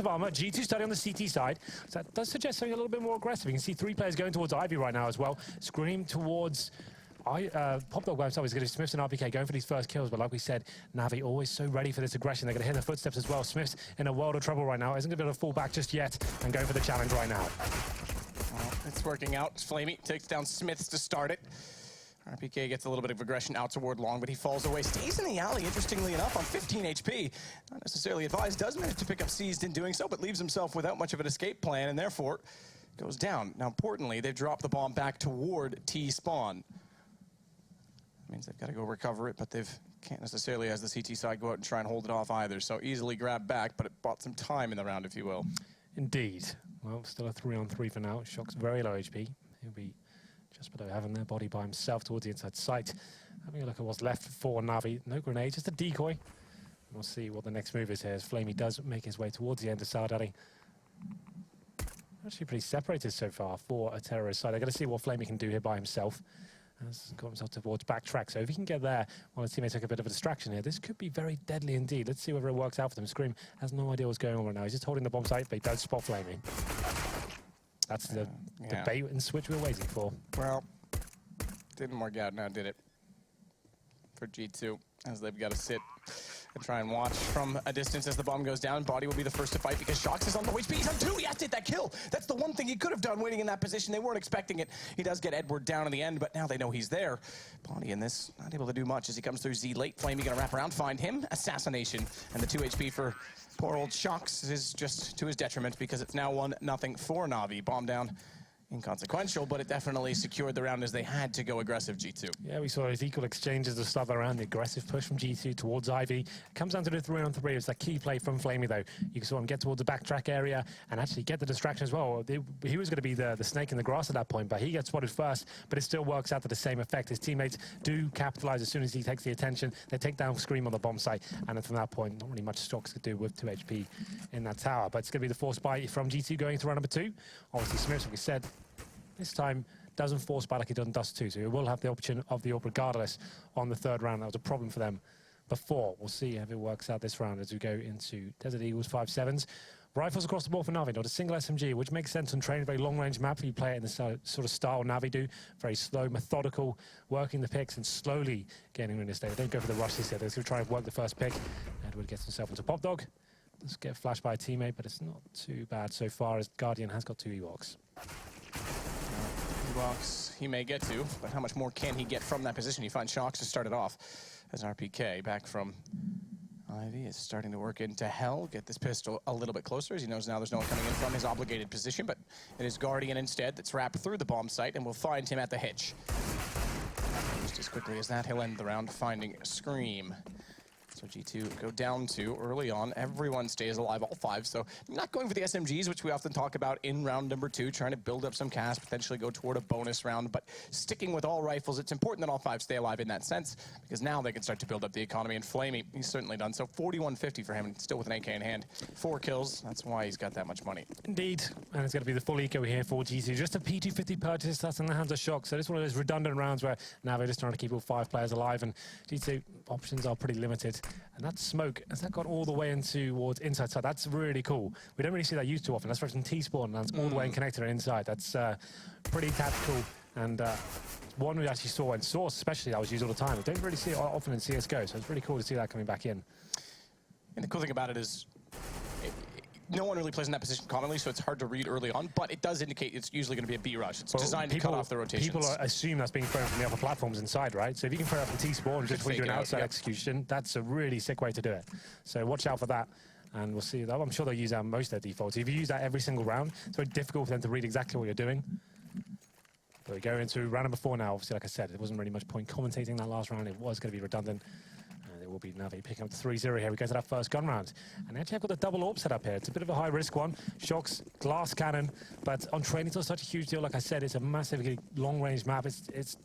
of armor. G2 starting on the CT side. So that does suggest something a little bit more aggressive. You can see 3 players going towards Ivy right now as well. Scream towards Popdog by himself. He's going to Smiths and RPK going for these first kills, but like we said, Navi always so ready for this aggression. They're going to hear the footsteps as well. Smiths in a world of trouble right now. Isn't going to be able to fall back just yet and going for the challenge right now. Well, it's working out. Flamey takes down Smiths to start it. RPK gets a little bit of aggression out toward Long, but he falls away. Stays in the alley, interestingly enough, on 15 HP. Not necessarily advised. Does manage to pick up Seized in doing so, but leaves himself without much of an escape plan, and therefore goes down. Now, importantly, they've dropped the bomb back toward T-spawn. Means they've got to go recover it, but they can't necessarily, as the CT side, go out and try and hold it off either. So easily grabbed back, but it bought some time in the round, if you will. Indeed. Well, still a 3-on-3 for now. Shock's very low HP. He'll be just below having their body by himself towards the inside site. Having a look at what's left for Navi. No grenade, just a decoy. We'll see what the next move is here as Flamey does make his way towards the end of Sardali. Actually pretty separated so far for a terrorist side. They're going to see what Flamey can do here by himself. Has got himself towards backtrack, so if he can get there while his teammates take a bit of a distraction here, this could be very deadly indeed. Let's see whether it works out for them. Scream has no idea what's going on right now. He's just holding the bomb site, but he does spot Flamey. That's the bait and switch we're waiting for. Well, didn't work out now, did it? For G2, as they've got to sit and try and watch from a distance as the bomb goes down. Body will be the first to fight because Shox is on the way. He's on 2. Yes, did that kill. That's the one thing he could have done waiting in that position. They weren't expecting it. He does get Edward down in the end, but now they know he's there. Body in this, not able to do much as he comes through Z late. Flamey gonna wrap around, find him. Assassination. And the 2 HP for poor old Shox is just to his detriment because it's now 1-0 for Navi. Bomb down. Inconsequential, but it definitely secured the round as they had to go aggressive, G2. Yeah, we saw his equal exchanges of stuff around the aggressive push from G2 towards Ivy. It comes down to the 3-on-3. It's that key play from Flamey, though. You saw him get towards the backtrack area and actually get the distraction as well. He was going to be the snake in the grass at that point, but he gets spotted first, but it still works out to the same effect. His teammates do capitalize as soon as he takes the attention. They take down Scream on the bomb site, and then from that point, not really much Shox could do with 2 HP in that tower. But it's going to be the force buy from G2 going to round number 2. Obviously, Smith, like we said, this time doesn't force buy like he done Dust 2, so he will have the option of the AWP regardless on the 3rd round. That was a problem for them before. We'll see how it works out this round as we go into Desert Eagles 5-7s. Rifles across the board for Navi, not a single SMG, which makes sense on training. Very long-range map if you play it in the sort of style Navi do. Very slow, methodical, working the picks and slowly getting in this state. They don't go for the rushes here. They're going to try and work the first pick. Edward gets himself into Popdog. Let's get flashed by a teammate, but it's not too bad so far as Guardian has got 2 Ewoks. He may get to, but how much more can he get from that position? He finds Shox to start it off as RPK back from Ivy is starting to work into Hell, get this pistol a little bit closer as he knows now there's no one coming in from his obligated position, but it is Guardian instead that's wrapped through the bomb site and will find him at the hitch. Just as quickly as that, he'll end the round finding Scream. So G2 go down 2 early on. Everyone stays alive, all 5. So not going for the SMGs, which we often talk about in round number 2, trying to build up some cash, potentially go toward a bonus round, but sticking with all rifles. It's important that all 5 stay alive in that sense, because now they can start to build up the economy. And Flamey, he's certainly done so. 4150 for him, still with an AK in hand. 4 kills, that's why he's got that much money. Indeed, and it's going to be the full eco here for G2. Just a P250 purchase, that's in the hands of Shock. So this is one of those redundant rounds where now they're just trying to keep all 5 players alive, and G2 options are pretty limited. And that smoke, has that got all the way into towards inside side? That's really cool. We don't really see that used too often. That's from T-spawn, and that's all the way and connected and inside. That's pretty tactical, and one we actually saw in Source, especially, that was used all the time. We don't really see it often in CSGO, so it's really cool to see that coming back in. And the cool thing about it is, no one really plays in that position commonly, so it's hard to read early on, but it does indicate it's usually going to be a B rush. It's designed to cut off the rotations. People assume that's being thrown from the upper platforms inside, right? So if you can throw up the T-spawn just when you do an outside execution, that's a really sick way to do it. So watch out for that, and we'll see. I'm sure they'll use most of their defaults. If you use that every single round, it's very difficult for them to read exactly what you're doing. But we go into round number 4 now. Obviously, like I said, there wasn't really much point commentating that last round. It was going to be redundant. It will be Navi picking up the 3-0 here. We go to that first gun round. And actually, I've got the double AWP set up here. It's a bit of a high-risk one. Shock's glass cannon. But on training, it's not such a huge deal. Like I said, it's a massively long-range map. It's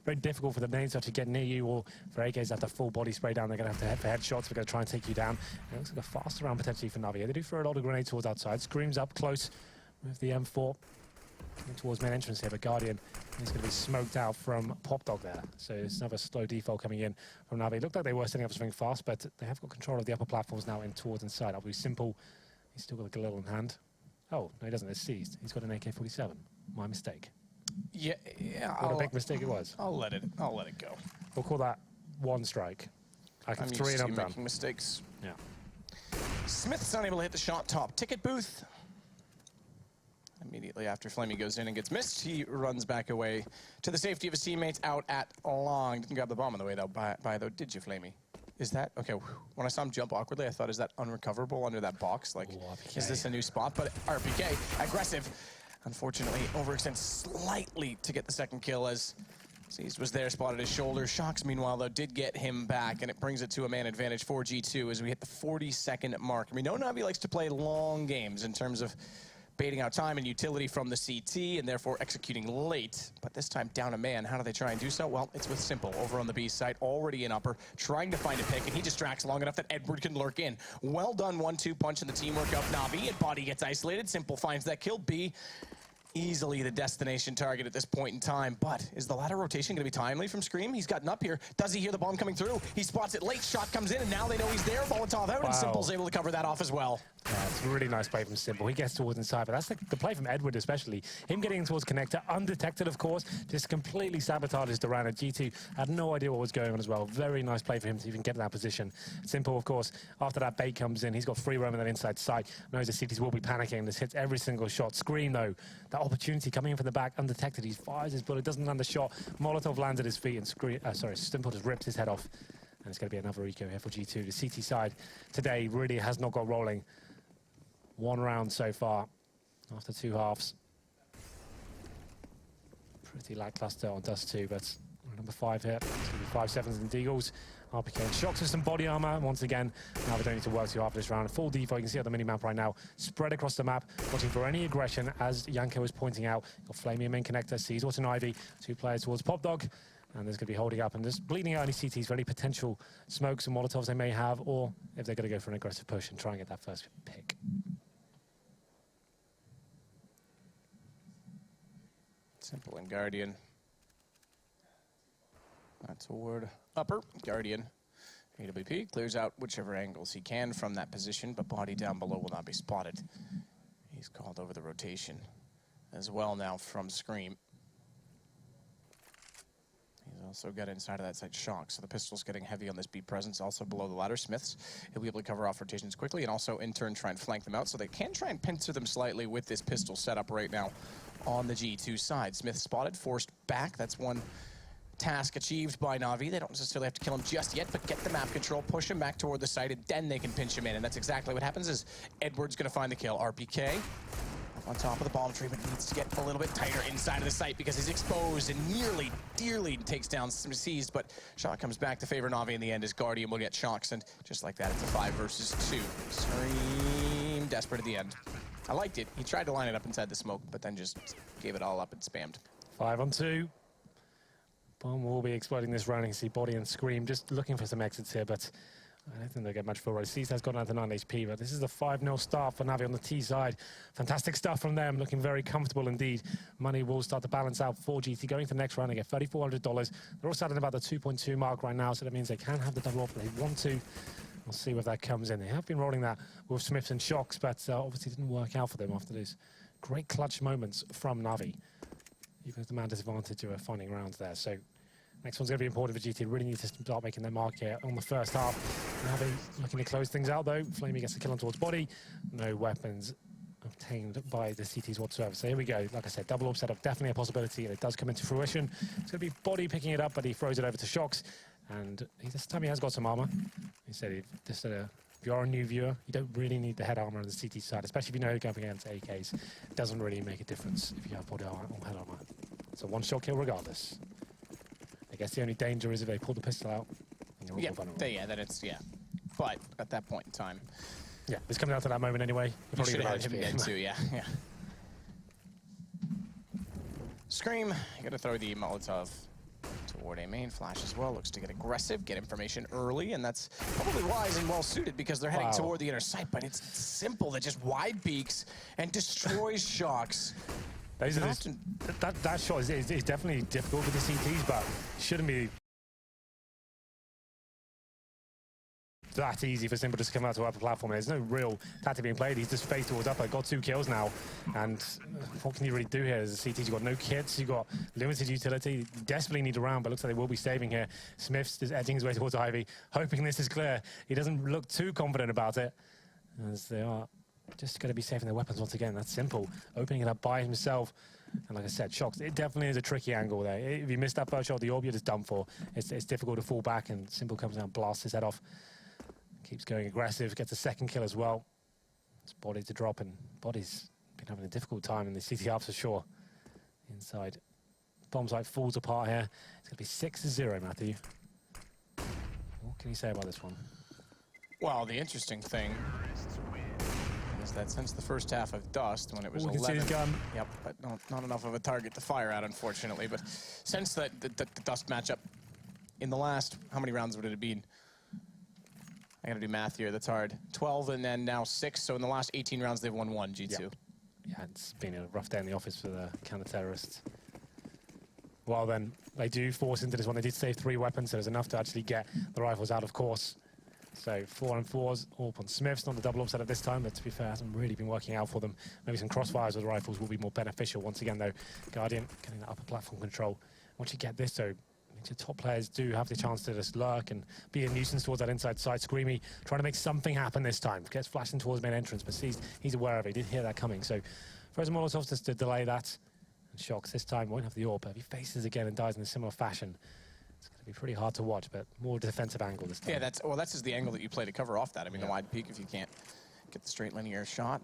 very difficult for the names to actually get near you, or for AKs to have to full body spray down. They're going to have to head for headshots. They're going to try and take you down. And it looks like a faster round potentially for Navi. They do throw a lot of grenades towards outside. Screams up close with the M4. Coming towards main entrance here, but Guardian is going to be smoked out from Popdog there. So it's another slow default coming in from Navi. It looked like they were setting up something fast, but they have got control of the upper platforms now in towards inside. That'll be simple. He's still got a Galil in hand. Oh, no, he doesn't. It's seized. He's got an AK-47. My mistake. Yeah, What a big mistake it was. I'll let it go. We'll call that one strike. I can I'm 3 used and to I'm making done. mistakes. Yeah. Smith's unable to hit the shot top ticket booth. Immediately after Flamey goes in and gets missed, he runs back away to the safety of his teammates out at long. Didn't grab the bomb on the way though, though, did you, Flamey? Is that, okay, when I saw him jump awkwardly, I thought, is that unrecoverable under that box? Like, is this a new spot? But RPK, aggressive, unfortunately, overextends slightly to get the second kill as Seized was there, spotted his shoulder. Shox, meanwhile, though, did get him back, and it brings it to a man advantage for G2 as we hit the 40-second mark. We know NAVi likes to play long games in terms of baiting out time and utility from the CT, and therefore executing late. But this time, down a man. How do they try and do so? Well, it's with Simple over on the B side, already in upper, trying to find a pick, and he distracts long enough that Edward can lurk in. Well done, 1-2 punch in the teamwork of NAVi, and Body gets isolated. Simple finds that kill. B, easily the destination target at this point in time, but is the ladder rotation going to be timely from Scream? He's gotten up here. Does he hear the bomb coming through? He spots it late. Shot comes in, and now they know he's there. Molotov out, and Simple's able to cover that off as well. Yeah, it's a really nice play from Simple. He gets towards inside, but that's the play from Edward especially. Him getting towards connector, undetected of course, just completely sabotages Duran. G2 had no idea what was going on as well. Very nice play for him to even get in that position. Simple, of course, after that bait comes in, he's got free roam in that inside side. Knows the CTs will be panicking. This hits every single shot. Scream though, that opportunity coming in from the back, undetected. He fires his bullet, doesn't land the shot. Molotov lands at his feet, and Simple just rips his head off. And it's going to be another eco here for G2. The CT side today really has not got rolling. 1 round so far after 2 halves. Pretty lackluster on Dust 2, but number 5 here. It's going to be 5 sevens and Deagles. RPK and Shox with some body armor once again. Now we don't need to work too hard for this round. Full default, you can see on the mini-map right now. Spread across the map, watching for any aggression, as Janko is pointing out. Got Flamey main connector, sees what's an Ivy. 2 players towards Pop Dog. And there's going to be holding up and just bleeding out any CTs for any potential smokes and Molotovs they may have, or if they're going to go for an aggressive push and try and get that first pick. Simple and Guardian. Toward upper. Guardian. AWP clears out whichever angles he can from that position, but Body down below will not be spotted. He's called over the rotation as well now from Scream. He's also got inside of that side Shock, so the pistol's getting heavy on this B presence, also below the ladder. Smiths, he'll be able to cover off rotations quickly and also in turn try and flank them out, so they can try and pincer them slightly with this pistol setup right now on the G2 side. Smith spotted, forced back. That's one task achieved by NAVi. They don't necessarily have to kill him just yet, but get the map control, push him back toward the site, and then they can pinch him in, and that's exactly what happens is Edward's going to find the kill. RPK on top of the bomb tree, but needs to get a little bit tighter inside of the site because he's exposed and dearly takes down some Seized, but shot comes back to favor NAVi in the end as Guardian will get Shox, and just like that, it's a 5 versus 2. Scream desperate at the end. I liked it. He tried to line it up inside the smoke, but then just gave it all up and spammed. 5 on 2. Bomb will be exploding this round. You can see Body and Scream just looking for some exits here, but I don't think they'll get much for it. Seized has gone down to 9 HP, but this is the 5-0 start for NAVi on the T side. Fantastic stuff from them, looking very comfortable indeed. Money will start to balance out for GT. Going to the next round, they get $3,400. They're all starting about the 2.2 mark right now, so that means they can have the double offer if they want to. We'll see where that comes in. They have been rolling that with Smiths and Shox, but obviously didn't work out for them after those great clutch moments from NAVi. Even with the man disadvantage of finding rounds there. So next one's going to be important for GT. Really need to start making their mark here on the first half. NAVi looking to close things out though. Flamey gets a kill on towards Body. No weapons obtained by the CTs whatsoever. So here we go. Like I said, double orb setup definitely a possibility, and it does come into fruition. It's going to be Body picking it up, but he throws it over to Shox. And this time he has got some armor. He said, if you're a new viewer, you don't really need the head armor on the CT side, especially if you know you're going against AKs. It doesn't really make a difference if you have body armor or head armor. It's a one-shot kill regardless. I guess the only danger is if they pull the pistol out. And you're all vulnerable. Then it's, But at that point in time. Yeah, it's coming down to that moment anyway. You should have had him again too, yeah. Scream, you gotta throw the Molotov toward a main flash as well. Looks to get aggressive, get information early, and that's probably wise and well suited because they're heading toward the inner site, but it's Simple that just wide peeks and destroys Shox. That shot is definitely difficult with the CTs, but shouldn't be that easy for Simple to come out to upper platform. There's no real tactic being played. He's just faced towards upper, got 2 kills now. And what can you really do here as a CT? You've got no kits, you've got limited utility. You desperately need a round, but looks like they will be saving here. Smith's just edging his way towards Ivy, hoping this is clear. He doesn't look too confident about it, as they are just going to be saving their weapons once again. That's Simple, opening it up by himself. And like I said, Shox, it definitely is a tricky angle there. If you miss that first shot, the orb, you're just done for. It's difficult to fall back, and Simple comes down, blasts his head off. Keeps going aggressive, gets a second kill as well. It's Body to drop, and Body's been having a difficult time in the CT half for sure. Inside. Bomb site falls apart here. It's going to be 6-0, Matthew. What can you say about this one? Well, the interesting thing is that since the first half of Dust, when it was 11... We can see his gun. Yep, but not enough of a target to fire at, unfortunately. But since the Dust matchup, in the last, how many rounds would it have been? I gotta do math here, that's hard. 12 and then now 6, so in the last 18 rounds they've won 1, G2. Yep. Yeah, it's been a rough day in the office for the counter-terrorists. Well then, they do force into this one. They did save 3 weapons, so there's enough to actually get the rifles out, of course. So 4-on-4s, all upon Smiths, not the double upset at this time, but to be fair, hasn't really been working out for them. Maybe some crossfires with the rifles will be more beneficial. Once again though, Guardian getting that upper platform control. Once you get this though, your top players do have the chance to just lurk and be a nuisance towards that inside side. Screamy trying to make something happen this time. Gets flashing towards main entrance, but he's aware of it. He did hear that coming. So throws Molotov just to delay that. And Shox this time won't have the orb, but if he faces again and dies in a similar fashion, it's going to be pretty hard to watch, but more defensive angle this time. Yeah, that's just the angle that you play to cover off that. I mean, the wide peak, if you can't get the straight linear shot.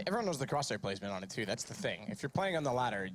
Everyone knows the crosshair placement on it too. That's the thing. If you're playing on the ladder,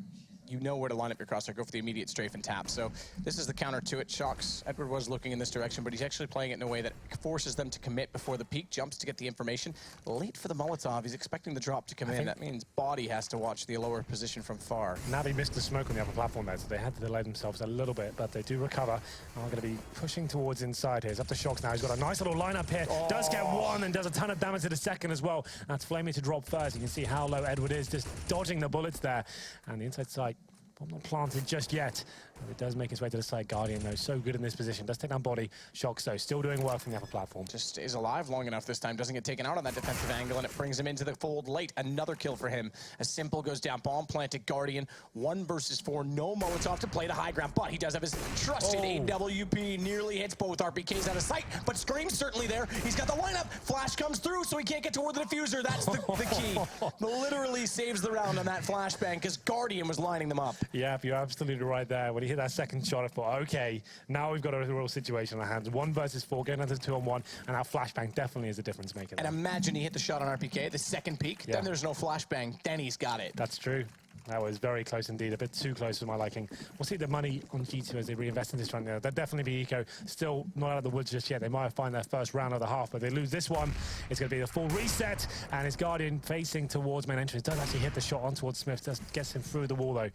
you know where to line up your crosshair, go for the immediate strafe and tap. So this is the counter to it. Shox, Edward was looking in this direction, but he's actually playing it in a way that forces them to commit before the peak jumps to get the information. Late for the Molotov, he's expecting the drop to come in. That means Body has to watch the lower position from far. NAVi missed the smoke on the upper platform there, so they had to delay themselves a little bit, but they do recover. And are going to be pushing towards inside here. It's up to Shox now. He's got a nice little lineup here. Does get one and does a ton of damage to the second as well. That's Flamey to drop first. You can see how low Edward is, just dodging the bullets there. And the inside side, bomb not planted just yet. But it does make its way to the side. Guardian, though, so good in this position. Does take down Body. Shox, though, still doing work from the upper platform. Just stays alive long enough this time. Doesn't get taken out on that defensive angle, and it brings him into the fold late. Another kill for him. As Simple goes down. Bomb planted. Guardian, 1 versus 4. No Molotov to play the high ground, but he does have his trusted AWP. Nearly hits both RPKs out of sight, but Scream's certainly there. He's got the lineup. Flash comes through, so he can't get toward the diffuser. That's the key. Literally saves the round on that flashbang, because Guardian was lining them up. Yeah, you're absolutely right there. When he hit that second shot, I thought, okay, now we've got a real situation on our hands. 1 versus 4, getting into 2-on-1, and our flashbang definitely is a difference maker. And imagine he hit the shot on RPK, the second peak, then there's no flashbang, then he's got it. That's true. That was very close indeed, a bit too close for my liking. We'll see the money on G2 as they reinvest in this round. They'll definitely be eco. Still not out of the woods just yet. They might find their first round of the half, but they lose this one. It's going to be the full reset, and his Guardian facing towards main entrance. Does actually hit the shot on towards Smith. Just gets him through the wall, though.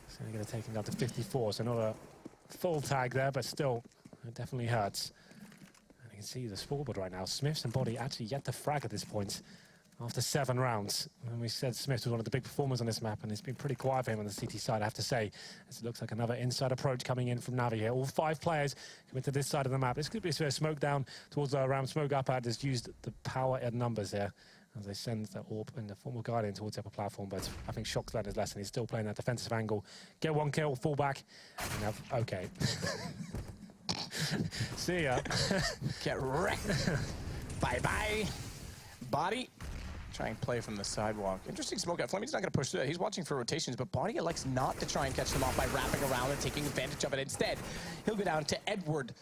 So they're going to take him down to 54, so not a full tag there, but still, it definitely hurts. And you can see the scoreboard right now. Smiths and Body actually yet to frag at this point after 7 rounds. And we said Smith was one of the big performers on this map, and it's been pretty quiet for him on the CT side, I have to say, as it looks like another inside approach coming in from NAVi here. All 5 players coming to this side of the map. This could be a smoke down towards the round. Smoke up had just used the power and numbers here as they send the orb in the form of Guardian towards the upper platform, but I think Shox learned his lesson. He's still playing that defensive angle. Get 1 kill, fall back, and have, okay. See ya. Get wrecked. Bye-bye. Body. Try and play from the sidewalk. Interesting smoke out. Fleming's not going to push through that. He's watching for rotations, but Body elects not to try and catch them off by wrapping around and taking advantage of it. Instead, he'll go down to Edward.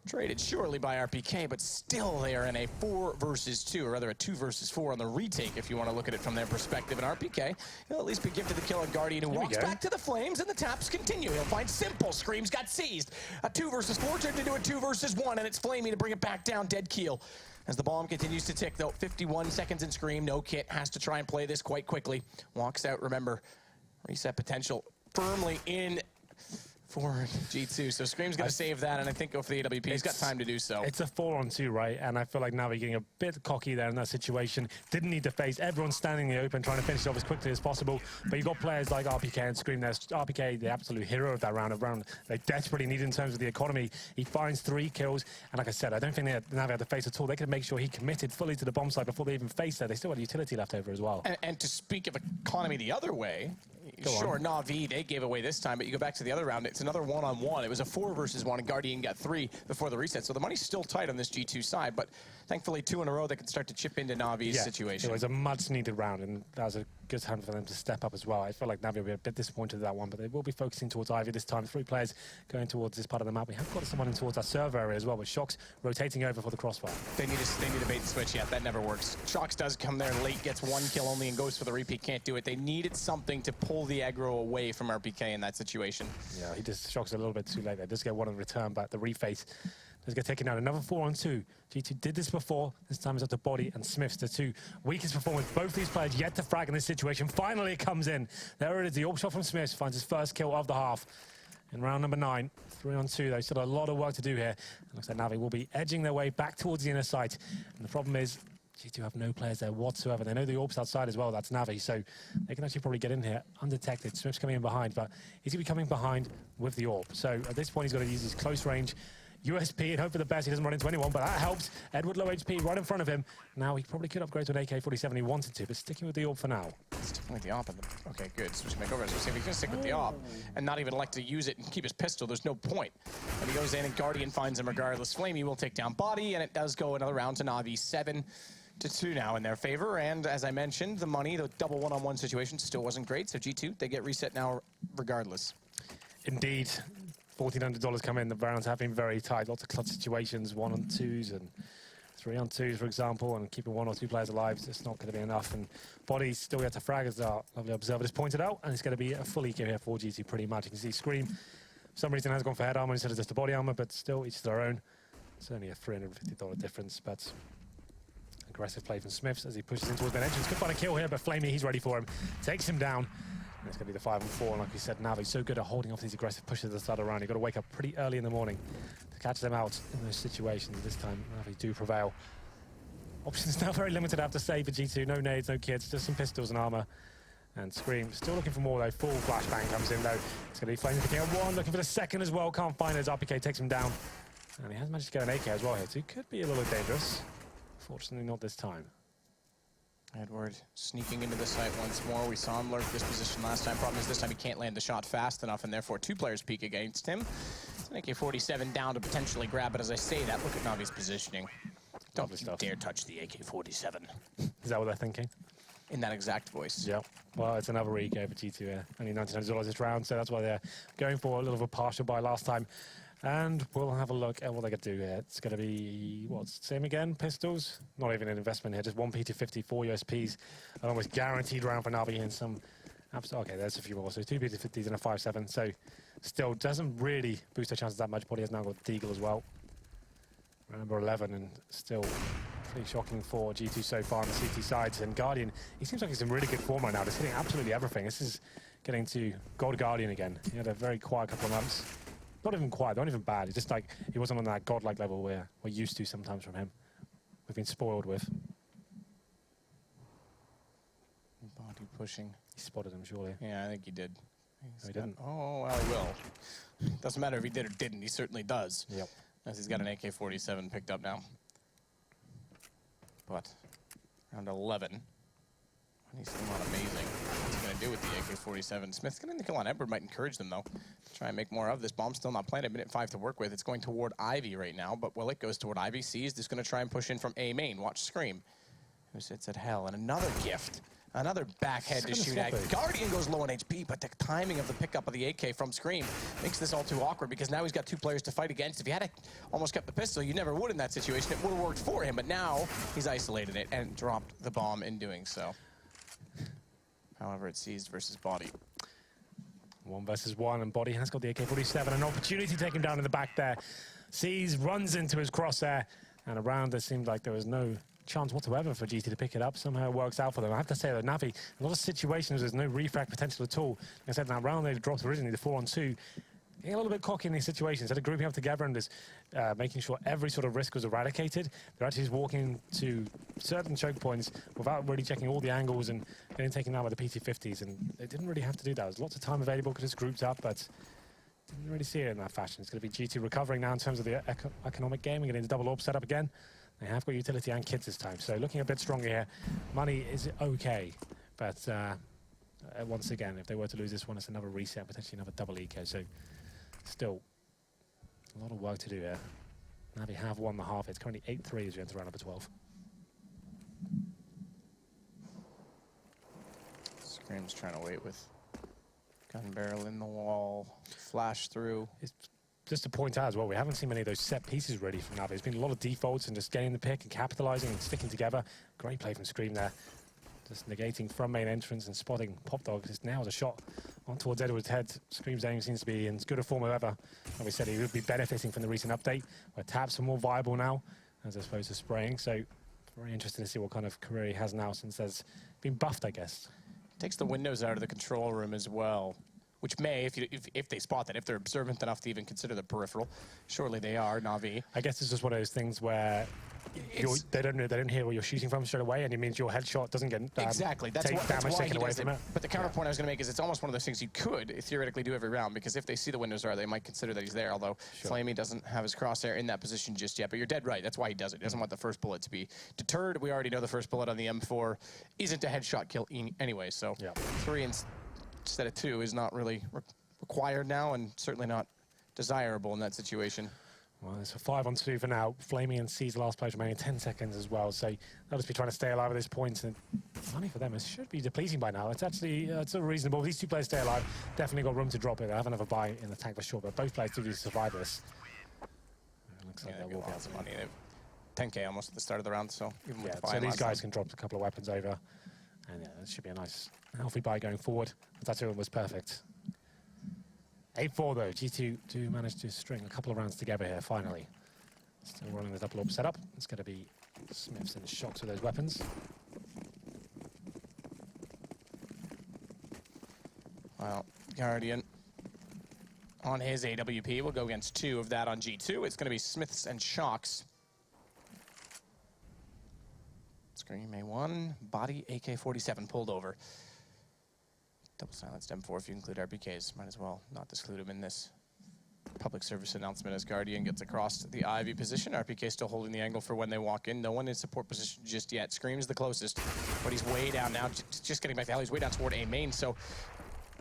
Traded surely by RPK, but still they are in a 4 versus 2, or rather a 2 versus 4 on the retake, if you want to look at it from their perspective. And RPK, he'll at least be gifted the kill on Guardian, who walks back to the flames, and the taps continue. He'll find Simple. Screams got seized. A 2 versus 4 turned into a 2 versus 1, and it's Flamey to bring it back down. Dead keel. As the bomb continues to tick, though, 51 seconds in Scream. No kit. Has to try and play this quite quickly. Walks out, remember, reset potential firmly in for G2. So Scream's going to save that, and I think go for the AWP. He's got time to do so. It's a 4-on-2, right? And I feel like NAVi getting a bit cocky there in that situation. Didn't need to face. Everyone's standing in the open, trying to finish it off as quickly as possible. But you've got players like RPK and Scream. There's RPK, the absolute hero of that round. They desperately need in terms of the economy. He finds 3 kills. And like I said, I don't think NAVi had to face at all. They could make sure he committed fully to the bomb site before they even faced it. They still had utility left over as well. And to speak of economy the other way, sure, NAVi, they gave away this time, but you go back to the other round, it's another 1-on-1. It was a 4 versus 1, and Guardian got 3 before the reset. So the money's still tight on this G2 side, but thankfully 2 in a row that can start to chip into NAVi's situation. It was a much-needed round, and that was a good time for them to step up as well. I feel like NAVi will be a bit disappointed with that one, but they will be focusing towards Ivy this time. 3 players going towards this part of the map. We have got someone in towards our server area as well, with Shox rotating over for the crossfire. They need a bait and switch. Yeah, that never works. Shox does come there late, gets 1 kill only, and goes for the repeat. Can't do it. They needed something to pull the aggro away from RPK in that situation. Yeah, he just Shox a little bit too late there. Does get 1 in return, but the reface does get taken down. Another 4-on-2. G2 did this before. This time it's up to Body and Smiths, the 2 weakest performers. Both these players yet to frag in this situation. Finally it comes in. There it is. The AWP shot from Smiths finds his first kill of the half. In round number 9, 3-on-2 though, still a lot of work to do here. It looks like NAVi will be edging their way back towards the inner site. And the problem is, G2 have no players there whatsoever. They know the AWP's outside as well, that's NAVi, so they can actually probably get in here undetected. Smith's coming in behind, but he's going to be coming behind with the AWP. So at this point, he's got to use his close range USP and hope for the best. He doesn't run into anyone, but that helps. Edward low HP right in front of him. Now he probably could upgrade to an AK-47 if he wanted to, but sticking with the AWP for now. Sticking with the AWP. Okay, good. Switch back over. So if he's going to stick with the AWP and not even elect to use it and keep his pistol, there's no point. And he goes in and Guardian finds him regardless. Flamey will take down Body, and it does go another round to NAVi. 7-2 now in their favor. And as I mentioned, the money, the double 1-on-1 situation still wasn't great. So G2, they get reset now regardless. Indeed. $1,400 come in. The rounds have been very tight. Lots of clutch situations, 1-on-2s and 3-on-2s, for example, and keeping 1 or 2 players alive is just not going to be enough. And Body still yet to frag, as our lovely observer has pointed out, and it's going to be a full EQ here for G2 pretty much. You can see Scream, for some reason, has gone for head armor instead of just the body armor, but still, each to their own. It's only a $350 difference, but aggressive play from Smiths as he pushes in towards the entrance. Could find a kill here, but Flamey, he's ready for him. Takes him down. And it's going to be the 5-on-4, and like we said, NAVi's so good at holding off these aggressive pushes at the start of the round. You've got to wake up pretty early in the morning to catch them out in those situations. This time, NAVi do prevail. Options now very limited, I have to say, for G2. No nades, no kids, just some pistols and armor. And Scream still looking for more, though. Full flashbang comes in, though. It's going to be Flames picking up 1, looking for the second as well. Can't find it as RPK takes him down. And he has managed to get an AK as well here, too. Could be a little dangerous. Fortunately, not this time. Edward sneaking into the site once more. We saw him lurk this position last time. Problem is this time he can't land the shot fast enough, and therefore 2 players peek against him. It's an AK-47 down to potentially grab, but as I say that, look at NAVi's positioning. Don't dare touch the AK-47. Is that what they're thinking? In that exact voice. Yep. Well, it's another EK for G2 here. Only $1,900 this round, so that's why they're going for a little of a partial buy last time. And we'll have a look at what they could do here. It's going to be, what's same again? Pistols? Not even an investment here, just 1 P250, 4 USPs. An almost guaranteed round for NAVi and some... Okay, there's a few more. So 2 P250s and a 5.7. So still doesn't really boost their chances that much. Body has now got Deagle as well. Round number 11, and still pretty shocking for G2 so far on the CT sides. And Guardian, he seems like he's in really good form right now. Just hitting absolutely everything. This is getting to Gold Guardian again. He had a very quiet couple of months. Not even quiet, not even bad. It's just like he wasn't on that godlike level we're used to sometimes from him. We've been spoiled with. Body pushing. He spotted him, surely. Yeah, I think he did. No, he didn't. Oh, well, he will. Doesn't matter if he did or didn't. He certainly does. Yep. As he's got an AK-47 picked up now. But round 11. He's still not amazing. What's he going to do with the AK-47? Smith's getting the kill on Edward, might encourage them, though. Try and make more of this. Bomb's still not planted. Minute 5 to work with. It's going toward Ivy right now, but while it goes toward Ivy, C's just going to try and push in from A main. Watch Scream, who sits at Hell. And another gift. Another backhead to shoot at. Guardian goes low on HP, but the timing of the pickup of the AK from Scream makes this all too awkward because now he's got 2 players to fight against. If he had almost kept the pistol, you never would in that situation. It would have worked for him, but now he's isolated it and dropped the bomb in doing so. However, it's seized versus Body. 1 versus 1, and Body has got the AK-47. An opportunity to take him down in the back there. Sees, runs into his crosshair, and around there seemed like there was no chance whatsoever for GT to pick it up. Somehow it works out for them. I have to say that NAVi, a lot of situations there's no refract potential at all. Like I said, in that round they dropped originally the 4-on-2. getting a little bit cocky in these situations. Instead of grouping up together and just making sure every sort of risk was eradicated, they're actually just walking to certain choke points without really checking all the angles and getting taken out by the PT-50s. And they didn't really have to do that. There's lots of time available because it's grouped up, but didn't really see it in that fashion. It's going to be G2 recovering now in terms of the economic game and getting the double AWP set up again. They have got utility and kids this time, so looking a bit stronger here. Money is okay, but once again, if they were to lose this one, it's another reset, potentially another double eco. So still a lot of work to do here. NAVi have won the half. It's currently 8-3 as we enter round number 12. Scream's trying to wait with gun barrel in the wall, flash through. It's just to point out as well, we haven't seen many of those set pieces ready from NAVi. There's been a lot of defaults and just getting the pick and capitalizing and sticking together. Great play from Scream there. Just negating from main entrance and spotting Pop Dog. Just now a shot on towards Edward's head. Scream's aim seems to be in as good a form as ever. And we said he would be benefiting from the recent update, where taps are more viable now, as opposed to spraying. So very interesting to see what kind of career he has now since there's been buffed, I guess. Takes the windows out of the control room as well, which may, if they spot that, if they're observant enough to even consider the peripheral. Surely they are, NAVi. I guess it's just one of those things where they don't hear where you're shooting from straight away, and it means your headshot doesn't get exactly. That's damage taken away from it. But the counterpoint I was going to make is it's almost one of those things you could theoretically do every round, because if they see the windows are, they might consider that he's there. Although Flamey doesn't have his crosshair in that position just yet. But you're dead right. That's why he does it. He doesn't want the first bullet to be deterred. We already know the first bullet on the M4 isn't a headshot kill anyway. So 3 instead of 2 is not really required now, and certainly not desirable in that situation. Well, it's a 5-on-2 for now. Flamey and C's last place remaining 10 seconds as well. So they'll just be trying to stay alive at this point. And money for them, it should be depleting by now. It's actually it's reasonable. If these two players stay alive, definitely got room to drop it. They have another buy in the tank for sure, but both players do survive this. It looks like they will get some money. 10K almost at the start of the round, so even with the buy so these guys can drop a couple of weapons over. And yeah, that should be a nice, healthy buy going forward. But that was perfect. 8-4 though, G2 do manage to string a couple of rounds together here, finally. Still running the double AWP setup. It's going to be Smiths and Shocks with those weapons. Well, Guardian on his AWP will go against 2 of that on G2. It's going to be Smiths and Shocks. Scream A1, body AK-47 pulled over. Double silenced M4 if you include RPKs. Might as well not exclude him in this public service announcement as Guardian gets across the Ivy position. RPK still holding the angle for when they walk in. No one in support position just yet. Scream's the closest, but he's way down now. Just getting back to hell. He's way down toward A main, so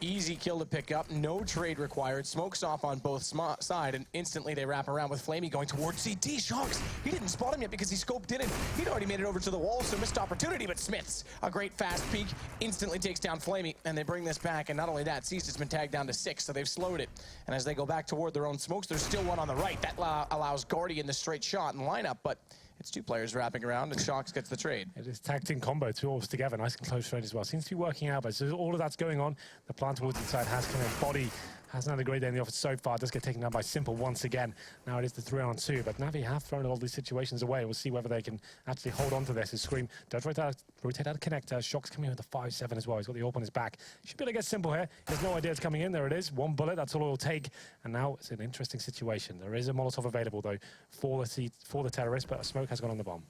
easy kill to pick up. No trade required. Smokes off on both sides, and instantly they wrap around with Flamey going towards CT. Shocks, he didn't spot him yet because he scoped in, and he'd already made it over to the wall, so missed opportunity. But Smiths, a great fast peek, instantly takes down Flamey, and they bring this back. And not only that, C's has been tagged down to 6, so they've slowed it. And as they go back toward their own smokes, there's still one on the right. That allows Guardian the straight shot and lineup, but it's 2 players wrapping around, and Shocks gets the trade. It is tag team combo, 2 orbs together, nice and close range as well. Seems to be working out, but so all of that's going on. The plan towards the side has come in. Body hasn't had a great day in the office so far. Does get taken down by Simple once again. Now it is the 3-on-2, but NAVi have thrown all these situations away. We'll see whether they can actually hold on to this. As Scream does rotate out of connector. Shocks coming in with the 5-7 as well. He's got the AWP on his back. Should be able to get Simple here. He has no idea it's coming in. There it is. 1 bullet. That's all it'll take. And now it's an interesting situation. There is a Molotov available though for the terrorist, but a smoke has gone on the bomb.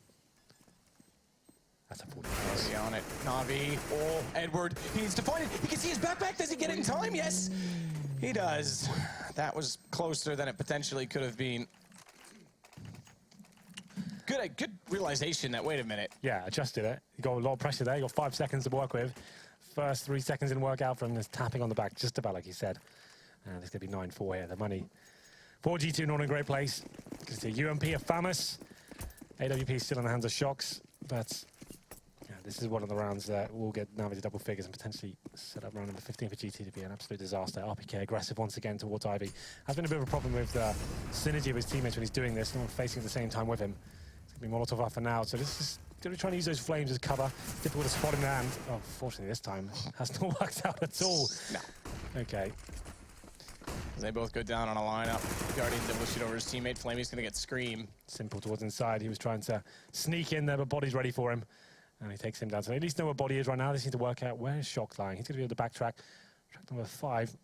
That's a 40. On it. NAVi. Oh, Edward. He needs to find it. He can see his backpack. Does he get it in time? Yes, he does. That was closer than it potentially could have been. Good realization that, wait a minute. Yeah, adjusted it. You got a lot of pressure there. You got 5 seconds to work with. First 3 seconds didn't work out from this tapping on the back, just about like he said. And it's going to be 9-4 here. The money for G2 not in a great place. You can see UMP are famous. AWP still in the hands of Shocks, but this is one of the rounds that will get NAVi to double figures and potentially set up round number 15 for GT to be an absolute disaster. RPK aggressive once again towards Ivy. Has been a bit of a problem with the synergy of his teammates when he's doing this, not facing at the same time with him. It's going to be Molotov up for now, so this is going to be trying to use those flames as cover. Difficult to spot in the hand. Oh, fortunately this time has not worked out at all. No. Okay. They both go down on a lineup. Guardian double shoot over his teammate. Flamey's going to get Scream. Simple towards inside. He was trying to sneak in there, but Body's ready for him. And he takes him down. So at least know where Body is right now. They need to work out where is Shock lying. He's going to be able to backtrack. Track number 5.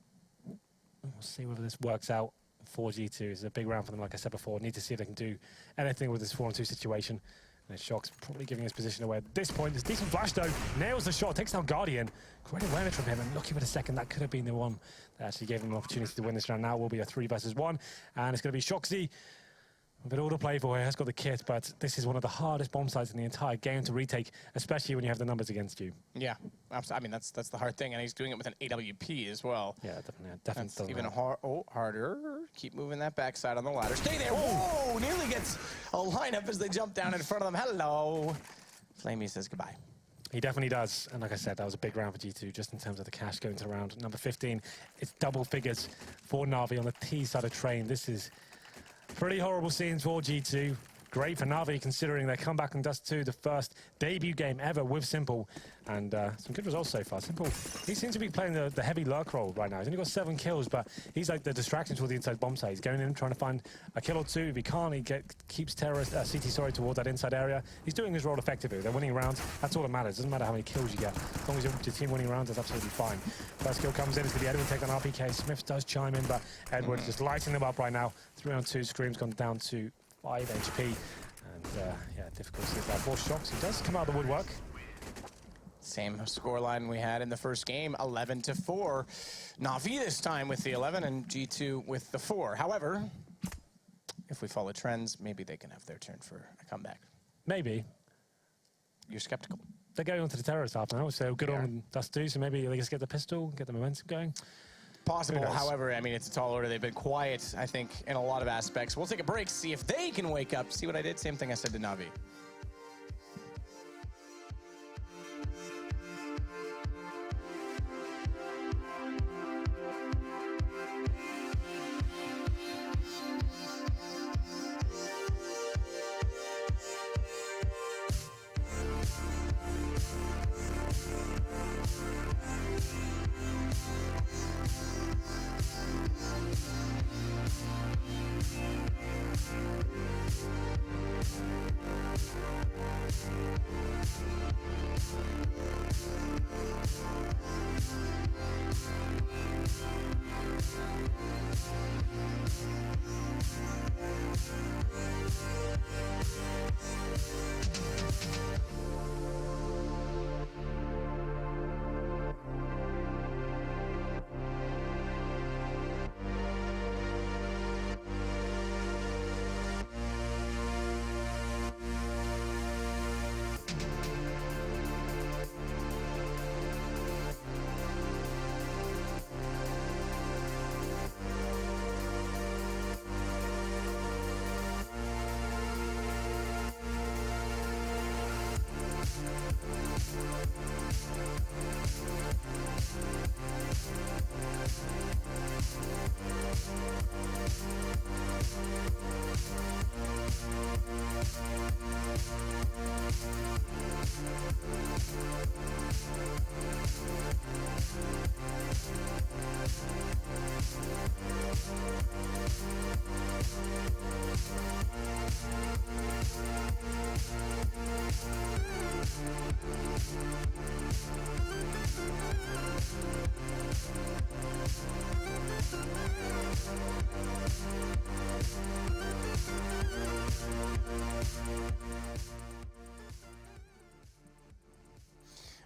We'll see whether this works out for G2. It's a big round for them, like I said before. Need to see if they can do anything with this 4-on-2 situation. And Shock's probably giving his position away at this point. There's decent flash though. Nails the shot, takes down Guardian. Great awareness from him, and lucky for the second, that could have been the one that actually gave him an opportunity to win this round. Now will be a 3 versus 1, and it's going to be Shoxy. A bit all to play for here, has got the kit, but this is one of the hardest bomb sites in the entire game to retake, especially when you have the numbers against you. Yeah, I mean, that's the hard thing, and he's doing it with an AWP as well. Yeah, definitely. That's even harder. Keep moving that backside on the ladder. Stay there. Whoa! Nearly gets a lineup as they jump down in front of them. Hello. Flamey says goodbye. He definitely does, and like I said, that was a big round for G2, just in terms of the cash going to round number 15. It's double figures for NAVi on the T side of train. This is pretty horrible scenes for G2. Great for NAVi, considering their comeback in Dust 2, the first debut game ever with Simple. And some good results so far. Simple, he seems to be playing the heavy lurk role right now. He's only got 7 kills, but he's like the distraction toward the inside bomb site. He's going in, trying to find a kill or two. If he can't, he keeps CT towards that inside area. He's doing his role effectively. They're winning rounds. That's all that matters. Doesn't matter how many kills you get. As long as your team winning rounds, that's absolutely fine. First kill comes in. It's going to be Edwin taking on RPK. Smith does chime in, but Edward just lighting them up right now. 3-on-2. Scream's gone down to 5 HP. And yeah, difficult to see that for Shocks. He does come out of the woodwork. Same scoreline we had in the first game, 11-4. NAVi this time with the 11 and G2 with the 4. However, if we follow trends, maybe they can have their turn for a comeback. Maybe. You're skeptical. They're going on to the terrorist half now, so good on Dust 2, so maybe they just get the pistol, get the momentum going. Possible, however, I mean, it's a tall order. They've been quiet, I think, in a lot of aspects. We'll take a break, see if they can wake up. See what I did? Same thing I said to NAVi.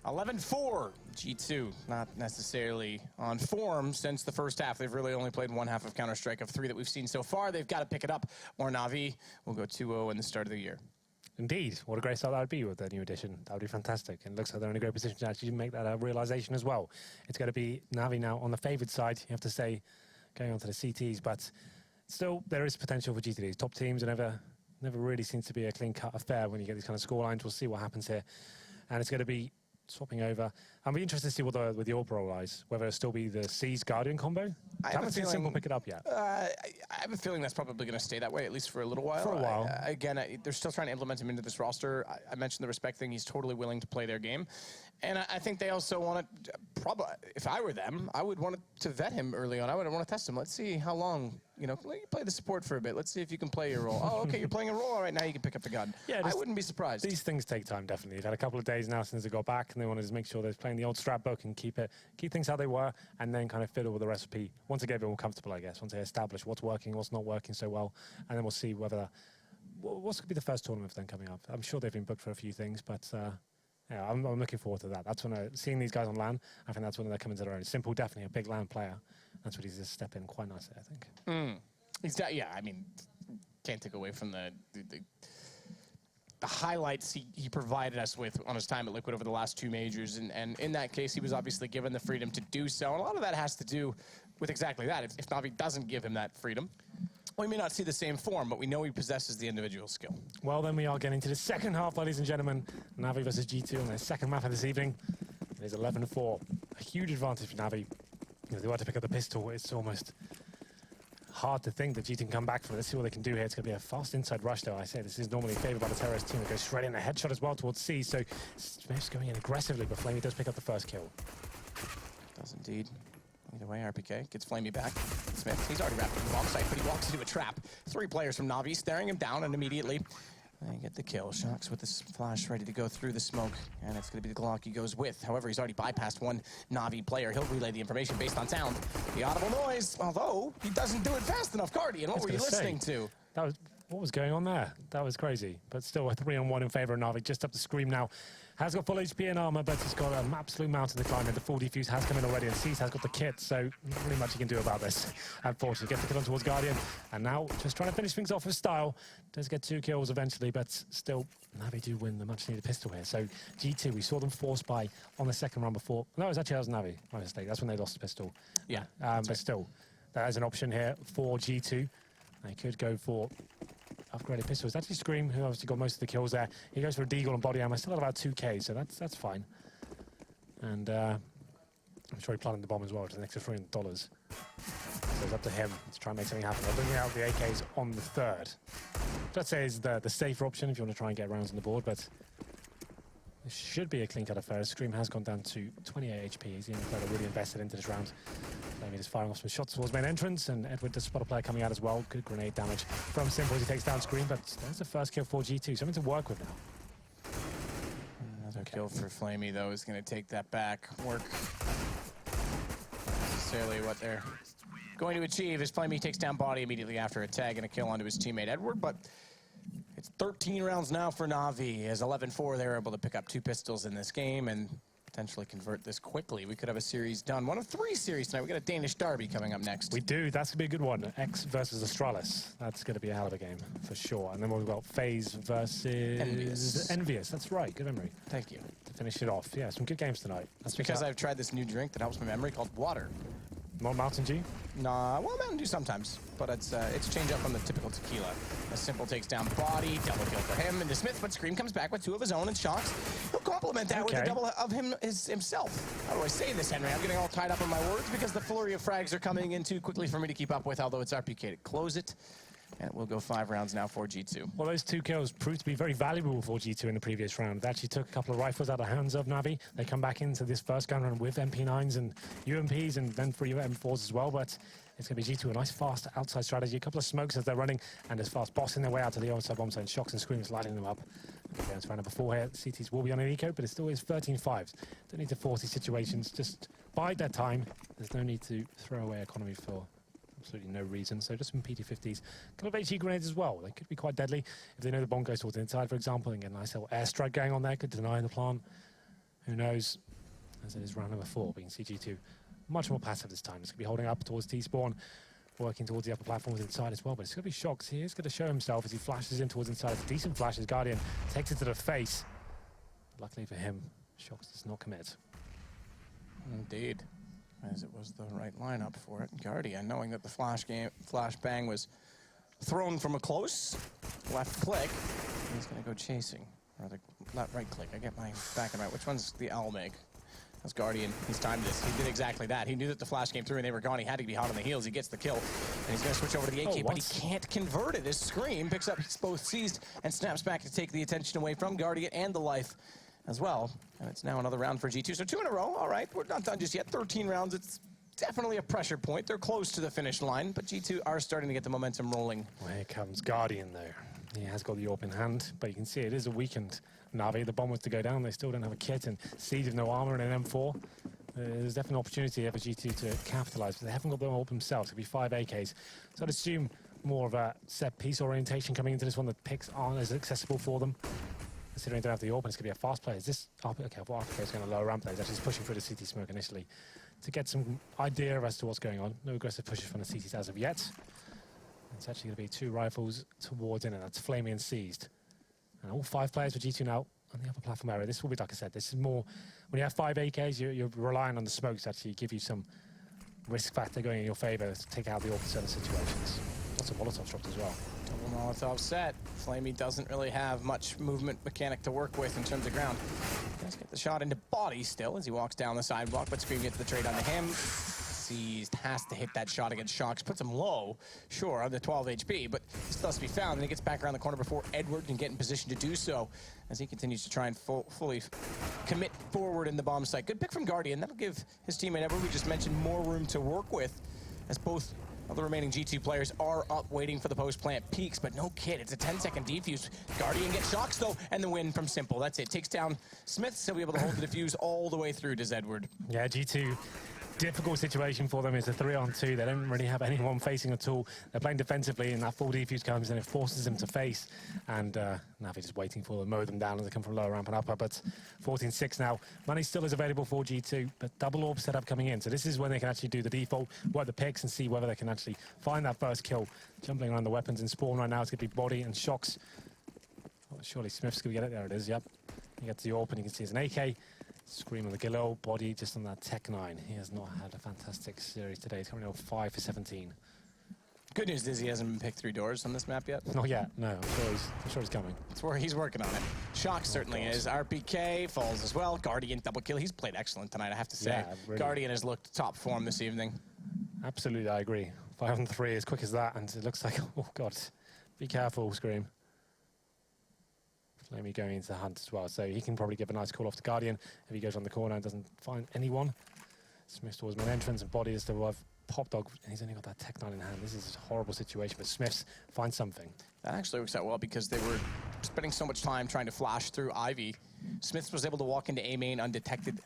(11-4). G2 not necessarily on form since the first half. They've really only played one half of Counter-Strike of 3 that we've seen so far. They've got to pick it up, or NAVi will go 2-0 in the start of the year. Indeed. What a great start that would be with the new edition. That would be fantastic. And it looks like they're in a great position to actually make that a realization as well. It's going to be NAVi now on the favoured side, you have to say, going on to the CTs. But still, there is potential for G2. Top teams never really seems to be a clean-cut affair when you get these kind of scorelines. We'll see what happens here. And it's going to be swapping over. I'm really interested to see what with the AWP role lies, whether it'll still be the C's Guardian combo. I haven't seen Simple pick it up yet. I have a feeling that's probably going to stay that way, at least for a little while. For a while. Again, they're still trying to implement him into this roster. I mentioned the respect thing. He's totally willing to play their game. And I think they also want to, probably, if I were them, I would want to vet him early on. I would want to test him. Let's see how long, you know, let you play the support for a bit. Let's see if you can play your role. Oh, okay, you're playing a role. All right, now you can pick up the gun. Yeah, I wouldn't be surprised. These things take time, definitely. They've had a couple of days now since they got back, and they want to just make sure they're playing the old strat book and keep things how they were, and then kind of fiddle with the recipe once they get a bit more comfortable, I guess, once they establish what's working, what's not working so well, and then we'll see whether, what's going to be the first tournament for them coming up. I'm sure they've been booked for a few things, but yeah, I'm looking forward to that. That's when seeing these guys on LAN, I think that's when they're coming to their own. Simple, definitely a big LAN player. That's what he's just step in quite nicely, I think. Yeah, I mean, can't take away from the highlights he provided us with on his time at Liquid over the last 2 majors. And in that case, he was obviously given the freedom to do so. And a lot of that has to do with exactly that. If NAVi doesn't give him that freedom, we may not see the same form, but we know he possesses the individual skill. Well, then we are getting to the second half, ladies and gentlemen. NAVi versus G2 on their second map of this evening. It is 11-4. A huge advantage for NAVi. If they were to pick up the pistol, it's almost hard to think that G2 can come back from it. Let's see what they can do here. It's going to be a fast inside rush, though. I say this is normally favored by the terrorist team. It goes straight in a headshot as well towards C. So Smith's going in aggressively, but Flamey does pick up the first kill. Does indeed. Either way, RPK gets Flamey back. Smith, he's already wrapped in the bomb site, but he walks into a trap. 3 players from NAVi staring him down, and immediately they get the kill. Shocks with this flash ready to go through the smoke, and it's going to be the Glock he goes with. However, he's already bypassed one NAVi player. He'll relay the information based on sound. The audible noise, although he doesn't do it fast enough. Guardian, what were you listening to? What was going on there? That was crazy. But still a 3-on-1 in favor of NAVi. Just up the scream now. Has got full HP and armor, but he's got an absolute mountain to climb, and the full defuse has come in already, and Cease has got the kit, so not really much he can do about this. Unfortunately, gets the kill on towards Guardian, and now just trying to finish things off with style. Does get 2 kills eventually, but still, NAVi do win the much-needed pistol here. So G2, we saw them force buy on the second round before. No, that was NAVi, my mistake. That's when they lost the pistol. Yeah. But still, that is an option here for G2. They could go for upgraded pistol. It's actually Scream, who obviously got most of the kills there. He goes for a deagle and body armor, still at about 2k, so that's fine. And I'm sure he planted the bomb as well, which is an extra $300. So it's up to him to try and make something happen. They're bringing out the AKs on the third. Which I'd say is the safer option if you want to try and get rounds on the board, but this should be a clean cut affair. Scream has gone down to 28 HP. He's the only player really invested into this round. Maybe just firing off some shots towards main entrance, and Edward does spot a player coming out as well. Good grenade damage from Simple as he takes down Scream, but there's the first kill for G2. Something to work with now. Another kill for Flamey, though, is going to take that back. Work. Not necessarily what they're going to achieve as Flamey takes down Body immediately after a tag and a kill onto his teammate Edward, but it's 13 rounds now for NAVi. As 11-4, they're able to pick up 2 pistols in this game and potentially convert this quickly. We could have a series done. 1 of 3 series tonight. We got a Danish derby coming up next. We do. That's going to be a good one. X versus Astralis. That's going to be a hell of a game for sure. And then we've got FaZe versus EnVyUs. That's right. Good memory. Thank you. To finish it off. Yeah, some good games tonight. That's because I've tried this new drink that helps my memory called water. Not Mountain Dew? Nah, well, Mountain Dew sometimes, but it's change up from the typical tequila. A Simple takes down Body, double kill for him, and the Smith, but Scream comes back with 2 of his own and Shocks. He'll complement that with a double of himself. How do I say this, Henry? I'm getting all tied up in my words because the flurry of frags are coming in too quickly for me to keep up with, although it's RPK to close it. And we'll go 5 rounds now for G2. Well, those 2 kills proved to be very valuable for G2 in the previous round. They actually took a couple of rifles out of the hands of NAVi. They come back into this first gun run with MP9s and UMPs and then 3 M4s as well, but it's going to be G2, a nice fast outside strategy. A couple of smokes as they're running, and just fast bossing their way out to the outside bomb zone. Shocks and Screams lighting them up. Going to round number 4 here. CTs will be on an eco, but it still is 13-5s. Don't need to force these situations. Just bide their time. There's no need to throw away economy for absolutely no reason. So just some PT50s. A couple of HE grenades as well. They could be quite deadly. If they know the bomb goes towards the inside, for example, and get a nice little airstrike going on there, could deny the plant. Who knows? As it is round number 4, being CG2 much more passive this time. It's going to be holding up towards T-spawn, working towards the upper platforms inside as well, but it's going to be Shocks. He is going to show himself as he flashes in towards inside. It's a decent flash as Guardian takes it to the face. Luckily for him, Shocks does not commit. Indeed. As it was the right lineup for it. Guardian, knowing that the flash bang was thrown from a close left click, he's going to go chasing. Or the right click. I get my back and right. Which one's the owl make? That's Guardian. He's timed this. He did exactly that. He knew that the flash came through and they were gone. He had to be hot on the heels. He gets the kill. And he's going to switch over to the AK, but he can't convert it. His Scream picks up both seized and snaps back to take the attention away from Guardian and the life. as well. And it's now another round for G2. So 2 in a row. All right, we're not done just yet. 13 rounds. It's definitely a pressure point. They're close to the finish line, but G2 are starting to get the momentum rolling. Well, here comes Guardian, though. He has got the AWP in hand, but you can see it is a weakened NAVi. The bomb was to go down. They still don't have a kit, and Siege with no armor and an M4. There's definitely an opportunity here for G2 to capitalize, but they haven't got the AWP themselves. It'll be 5 AKs. So I'd assume more of a set-piece orientation coming into this one. The picks aren't as accessible for them, considering they don't have the AWP, and it's going to be a fast play. Is this... Okay, well, RPK is going to lower ramp plays. Actually, he's pushing through the CT smoke initially to get some idea as to what's going on. No aggressive pushes from the CTs as of yet. It's actually going to be 2 rifles towards in, and that's Flamey and Seized. And all 5 players for G2 now on the upper platform area. This will be, like I said, this is more... When you have 5 AKs, you're relying on the smokes to actually give you some risk factor going in your favor to take out the AWP in certain situations. Lots of Molotov dropped as well. Double Molotov set. Flamey doesn't really have much movement mechanic to work with in terms of ground. Does get the shot into body still as he walks down the sidewalk, but Scream gets the trade onto him. Seized, has to hit that shot against Shox. Puts him low, sure, under 12 HP, but he still has to be found. And he gets back around the corner before Edward can get in position to do so as he continues to try and fully commit forward in the bomb site. Good pick from Guardian. That'll give his teammate Edward, we just mentioned, more room to work with as both of the remaining G2 players are up waiting for the post-plant peaks, but no kid. It's a 10-second defuse. Guardian gets Shox, though, and the win from Simple. That's it. Takes down Smith. He'll be able to hold the defuse all the way through, does Edward. Yeah, G2, difficult situation for them. It's a 3-on-2. They don't really have anyone facing at all. They're playing defensively, and that full defuse comes and it forces them to face. And NAVi just waiting for them, mow them down as they come from lower ramp and upper. But 14-6 now. Money still is available for G2, but double AWP setup coming in. So this is when they can actually do the default, work the picks, and see whether they can actually find that first kill. Jumping around the weapons in spawn right now. It's going to be body and Shox. Oh, surely Smith's going to get it. There it is, yep. He gets the AWP, and you can see it's an AK. Scream on the Gillo, body just on that Tech 9. He has not had a fantastic series today. He's coming out 5 for 17. Good news is he hasn't been picked through doors on this map yet. Not yet, no. I'm sure he's coming. It's where he's working on it. Shox certainly is. RPK falls as well. Guardian double kill. He's played excellent tonight, I have to say. Yeah, really. Guardian has looked top form this evening. Absolutely, I agree. 5-on-3 as quick as that, and it looks like, oh God, be careful, Scream. Flamey going into the hunt as well, so he can probably give a nice call off to Guardian if he goes on the corner and doesn't find anyone. Smith towards main entrance, and body is to have Pop Dog, and he's only got that Tech 9 in hand. This is a horrible situation, but Smiths finds something. That actually works out well because they were spending so much time trying to flash through Ivy. Smiths was able to walk into A main undetected,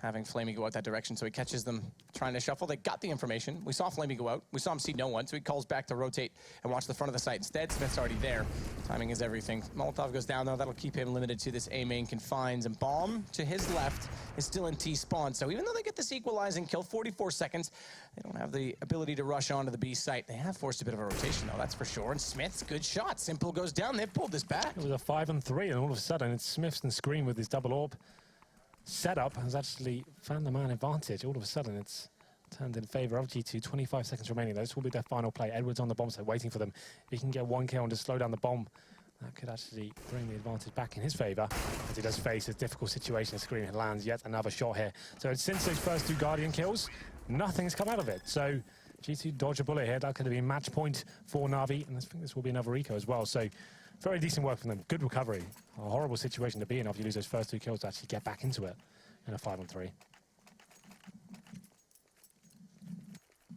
having Flamey go out that direction, so he catches them trying to shuffle. They got the information. We saw Flamey go out. We saw him see no one, so he calls back to rotate and watch the front of the site. Instead, Smith's already there. Timing is everything. Molotov goes down, though. That'll keep him limited to this A main confines, and Bomb to his left is still in T-spawn. So even though they get this equalizing kill, 44 seconds, they don't have the ability to rush onto the B site. They have forced a bit of a rotation, though, that's for sure. And Smith's good shot. Simple goes down. They've pulled this back. It was a 5-on-3, and all of a sudden, it's Smiths and Scream with his double AWP. Setup has actually found the man advantage. All of a sudden, it's turned in favor of G2. 25 seconds remaining, though. This will be their final play. Edwards on the bomb site, waiting for them. If he can get 1 kill and just slow down the bomb, that could actually bring the advantage back in his favor, as he does face a difficult situation. Scream lands yet another shot here. So since those first 2 Guardian kills, nothing's come out of it. So G2 dodge a bullet here. That could have been match point for NAVi, and I think this will be another eco as well. So very decent work from them. Good recovery. A horrible situation to be in after you lose those first 2 kills to actually get back into it in a 5-on-3. I'm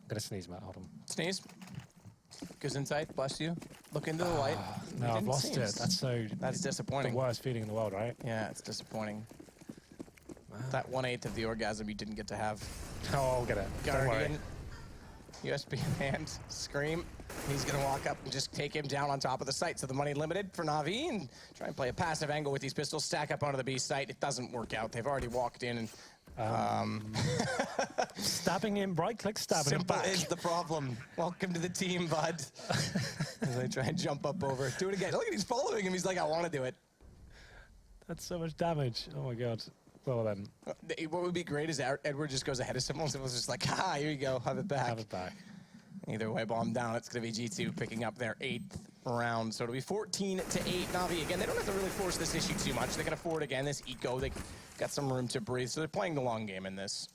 gonna sneeze, Matt. Hold on. Sneeze. Good insight. Bless you. Look into the light. No, I've lost it. That's disappointing. The worst feeling in the world, right? Yeah, it's disappointing. Wow. That 1/8 of the orgasm you didn't get to have. Oh, I'll get it. Guardian. USB in hand. Scream. He's going to walk up and just take him down on top of the site. So the money limited for NAVi, and try and play a passive angle with these pistols. Stack up onto the B site. It doesn't work out. They've already walked in and... stabbing him, right-click stabbing him back. Simple is the problem. Welcome to the team, bud. As they try and jump up over. Do it again. Look, he's following him. He's like, I want to do it. That's so much damage. Oh, my God. Well, then. What would be great is Edward just goes ahead of Simple. Simple's just like, here you go. Have it back. Have it back. Either way, bomb down. It's going to be G2 picking up their 8th round. So it'll be 14-8. NAVi, again, they don't have to really force this issue too much. They can afford, again, this eco. They got some room to breathe. So they're playing the long game in this.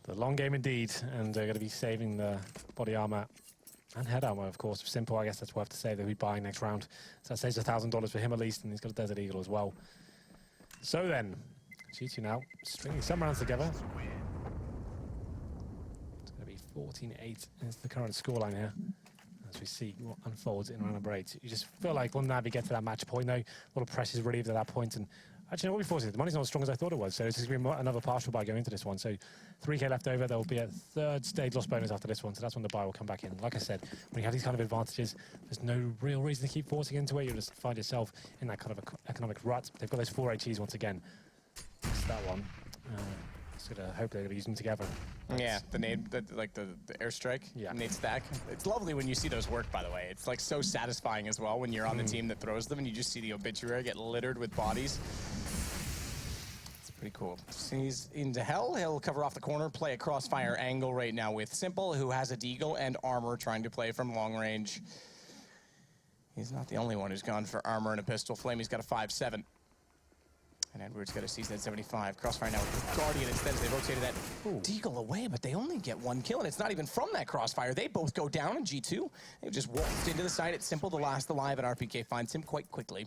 The long game indeed. And they're going to be saving the body armor And head armor, of course. Simple, I guess that's worth to say that he'll be buying next round. So that saves $1,000 for him at least, and he's got a Desert Eagle as well. So then, G2 now stringing some rounds together. It's going to be 14-8 is the current scoreline here. As we see what unfolds in round number 8. You just feel like when NAVi get to that match point though, a lot of pressure is relieved at that point, and actually, what we forced it. The money's not as strong as I thought it was, so it's going to be another partial buy going into this one. So 3K left over. There will be a third stage loss bonus after this one, so that's when the buy will come back in. Like I said, when you have these kind of advantages, there's no real reason to keep forcing into it. You'll just find yourself in that kind of economic rut. They've got those 4 HEs once again. That's that one. Just gonna hope they're gonna use them together. Yeah, the nade, the airstrike, nade stack. It's lovely when you see those work, by the way. It's like so satisfying as well when you're on the team that throws them and you just see the obituary get littered with bodies. It's pretty cool. He's into Hell. He'll cover off the corner, play a crossfire angle right now with Simple, who has a deagle and armor trying to play from long range. He's not the only one who's gone for armor and a pistol. Flamey's got a 5.7. And Edwards got a season at 75. Crossfire now with Guardian instead as they rotated that deagle away, but they only get 1 kill, and it's not even from that crossfire. They both go down in G2. They just walked into the side. It's Simple, the last alive, and RPK finds him quite quickly.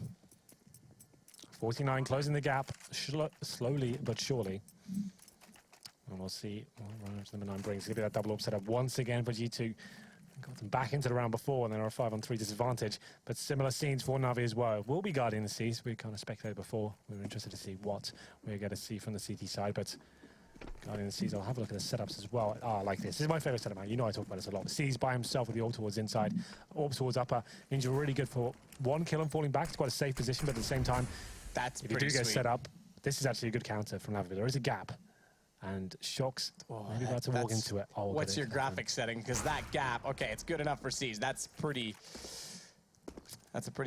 49 closing the gap slowly but surely. And we'll see what round number 9 brings. It's going to be that double up setup once again for G2. Got them back into the round before, and they're a 5-on-3 disadvantage. But similar scenes for NAVi as well. We'll be guarding the Cs. We kind of speculated before. We were interested to see what we're going to see from the CT side. But guarding the Cs, I'll have a look at the setups as well. I like this. This is my favorite setup, man. You know I talk about this a lot. Cs by himself with the orb towards inside, orb towards upper. Means you're really good for 1 kill and falling back. It's quite a safe position, but at the same time, that's if you do get set up, this is actually a good counter from NAVi. There is a gap. And Shocks, maybe about to walk into it. Oh, what's your graphic setting? Because that gap, okay, it's good enough for Siege. That's a pretty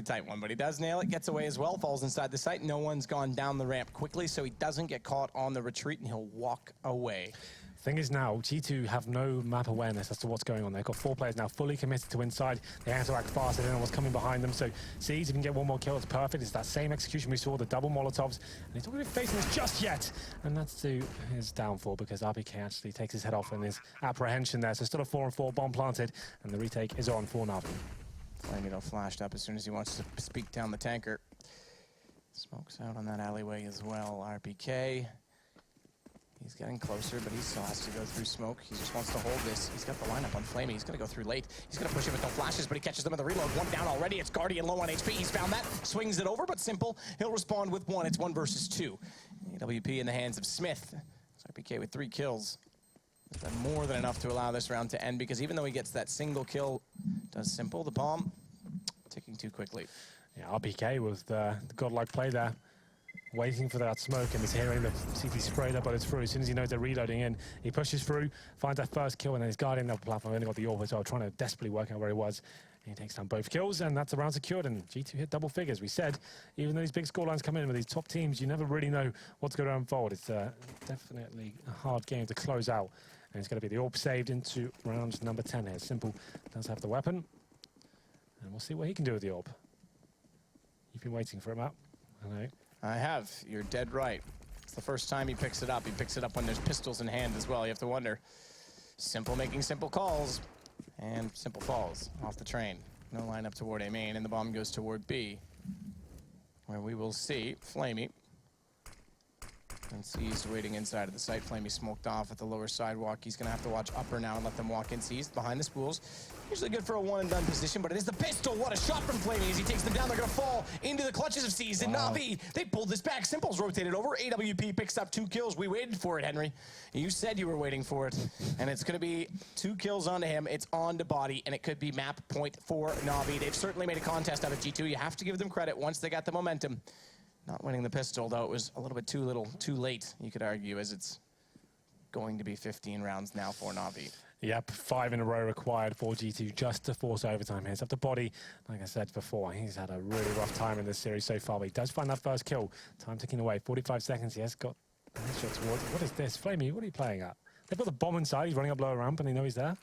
tight one, but he does nail it, gets away as well, falls inside the site. No one's gone down the ramp quickly, so he doesn't get caught on the retreat, and he'll walk away. Thing is now, G2 have no map awareness as to what's going on. They've got 4 players now fully committed to inside. They have to act fast. They don't know what's coming behind them. So Siege, if you can get 1 more kill, it's perfect. It's that same execution we saw, the double Molotovs. And he's not going to be facing this just yet. And that's to his downfall because RPK actually takes his head off in his apprehension there. So still a 4-on-4 bomb planted. And the retake is on for NAVi. Flamey flashed up as soon as he wants to speak down the tanker. Smokes out on that alleyway as well. RPK. He's getting closer, but he still has to go through smoke. He just wants to hold this. He's got the lineup on Flamey. He's going to go through late. He's going to push him with no flashes, but he catches them in the reload. 1 down already. It's Guardian low on HP. He's found that. Swings it over, but Simple. He'll respond with 1. It's 1 versus 2. AWP in the hands of Smith. RPK with 3 kills. Is that more than enough to allow this round to end? Because even though he gets that single kill, does Simple, the bomb, ticking too quickly. Yeah, RPK with the godlike play there. Waiting for that smoke, and he's hearing the CT spray that bullets through. As soon as he knows they're reloading in, he pushes through, finds that first kill, and then he's guarding that platform. Only got the orb as well, trying to desperately work out where he was. And he takes down both kills, and that's the round secured, and G2 hit double figures. We said, even though these big scorelines come in with these top teams, you never really know what's going to unfold. It's definitely a hard game to close out. And it's going to be the orb saved into round number 10 here. Simple does have the weapon, and we'll see what he can do with the orb. You've been waiting for him, Matt. I know. I have. You're dead right. It's the first time he picks it up. He picks it up when there's pistols in hand as well. You have to wonder. Simple making simple calls. And Simple falls off the train. No lineup toward A main, and the bomb goes toward B, where we will see Flamey. And C's waiting inside of the site. Flamey smoked off at the lower sidewalk. He's going to have to watch upper now and let them walk in. C's behind the spools. Usually good for a one-and-done position, but it is the pistol. What a shot from Flamey as he takes them down. They're going to fall into the clutches of C's. And NAVi, they pulled this back. Simple's rotated over. AWP picks up 2 kills. We waited for it, Henry. You said you were waiting for it. And it's going to be 2 kills onto him. It's on to body, and it could be map point for NAVi. They've certainly made a contest out of G2. You have to give them credit once they got the momentum. Not winning the pistol, though it was a little bit too late, you could argue, as it's going to be 15 rounds now for NAVi. Yep, 5 in a row required for G2 just to force overtime here. It's up to body. Like I said before, he's had a really rough time in this series so far, but he does find that first kill. Time ticking away, 45 seconds. He has got a headshot towards. What is this? Flamey, what are you playing at? They've got the bomb inside. He's running up lower ramp, and they know he's there.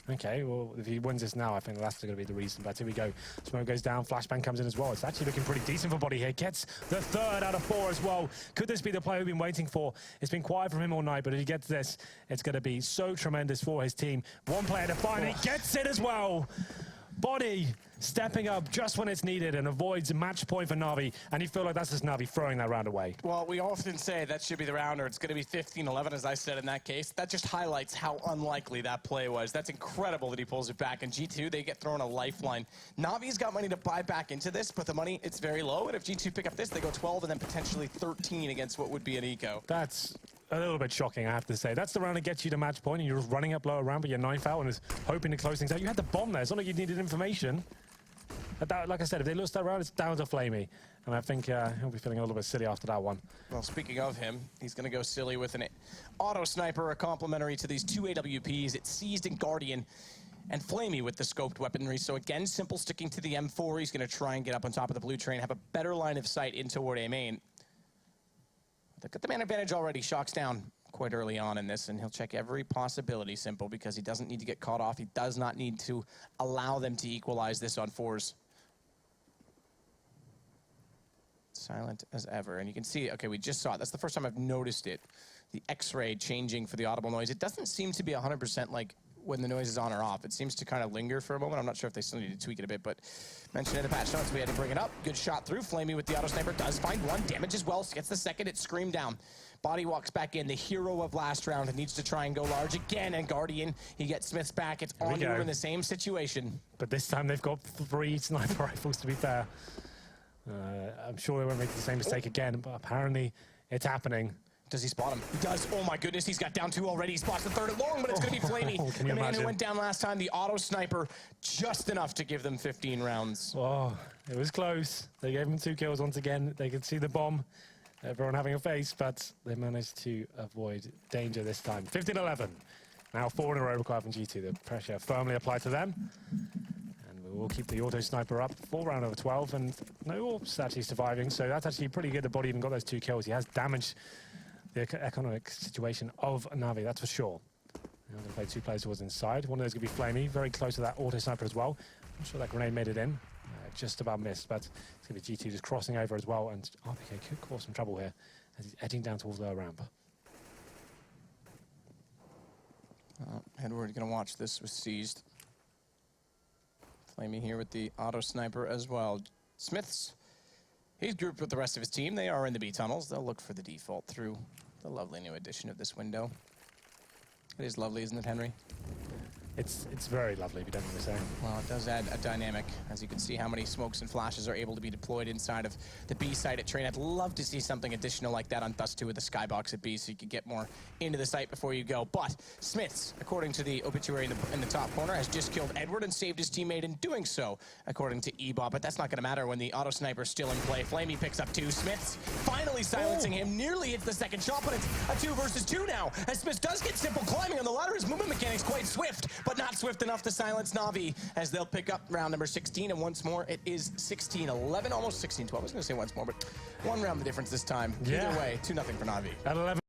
Okay, well, if he wins this now, I think that's going to be the reason. But here we go. Smoke goes down, flashbang comes in as well. It's actually looking pretty decent for Body here. Gets the 3rd out of 4 as well. Could this be the player we've been waiting for? It's been quiet from him all night, but if he gets this, it's going to be so tremendous for his team. One player to find, and he gets it as well. Body stepping up just when it's needed and avoids a match point for NAVi, and you feel like that's just NAVi throwing that round away. Well, we often say that should be the round, or it's going to be 15-11, as I said in that case. That just highlights how unlikely that play was. That's incredible that he pulls it back. And G2, they get thrown a lifeline. NAVi's got money to buy back into this, but the money, it's very low. And if G2 pick up this, they go 12 and then potentially 13 against what would be an eco. That's a little bit shocking, I have to say. That's the round that gets you to match point, and you're just running up lower round, but you're 9th out and is hoping to close things out. You had the bomb there. It's not like you needed information. But that, like I said, if they lose that round, it's down to Flamey. And I think he'll be feeling a little bit silly after that one. Well, speaking of him, he's going to go silly with an auto sniper, a complementary to these 2 AWPs. It's Seized and Guardian. And Flamey with the scoped weaponry. So again, Simple sticking to the M4. He's going to try and get up on top of the blue train, have a better line of sight in toward A main. They've got the man advantage already. Shock's down quite early on in this, and he'll check every possibility, Simple, because he doesn't need to get caught off. He does not need to allow them to equalize this on 4s. Silent as ever, and you can see, okay, we just saw it. That's the first time I've noticed it. The X-ray changing for the audible noise. It doesn't seem to be 100% like when the noise is on or off. It seems to kind of linger for a moment. I'm not sure if they still need to tweak it a bit, but mentioned in the patch notes, we had to bring it up. Good shot through. Flamey with the auto sniper does find one. Damages well, gets the second. It's screamed down. Body walks back in. The hero of last round needs to try and go large again. And Guardian, he gets Smith's back. It's on to him in the same situation. But this time they've got 3 sniper rifles, to be fair. I'm sure they won't make the same mistake again, but apparently it's happening. Does he spot him? He does. Oh my goodness, he's got down 2 already. He spots the 3rd at long, but it's going to be Flamey. Can you the man imagine? who went down last time, the auto sniper, just enough to give them 15 rounds. Oh, it was close. They gave him 2 kills once again. They could see the bomb. Everyone having a face, but they managed to avoid danger this time. 15-11. Now 4 in a row required from G2. The pressure firmly applied to them. We'll keep the auto sniper up. 4 round over 12, and no orbs actually surviving. So that's actually pretty good. The Body even got those 2 kills. He has damaged the economic situation of NAVi, that's for sure. Now going to play 2 players towards inside. One of those going to be Flamey, very close to that auto sniper as well. I'm sure that grenade made it in. Just about missed, but it's going to be G2 just crossing over as well, and RPK could cause some trouble here as he's edging down towards lower ramp. Edward going to watch this with Seized. Flamey here with the auto sniper as well. Smith's, he's grouped with the rest of his team. They are in the B tunnels. They'll look for the default through the lovely new addition of this window. It is lovely, isn't it, Henry? It's very lovely, if you don't mind me saying. Well, it does add a dynamic. As you can see how many smokes and flashes are able to be deployed inside of the B site at Train. I'd love to see something additional like that on Dust 2 with the skybox at B so you could get more into the site before you go. But Smiths, according to the obituary in the top corner, has just killed Edward and saved his teammate in doing so, according to Ebot. But that's not going to matter when the auto sniper's still in play. Flamey picks up 2. Smiths finally silencing him. Nearly hits the second shot, but it's a 2 versus 2 now. As Smith does get Simple climbing on the ladder. His movement mechanics quite swift, but not swift enough to silence NAVi as they'll pick up round number 16. And once more, it is 16-11, almost 16-12. I was going to say once more, but 1 round the difference this time. Yeah. Either way, 2-0 for NAVi. At 11.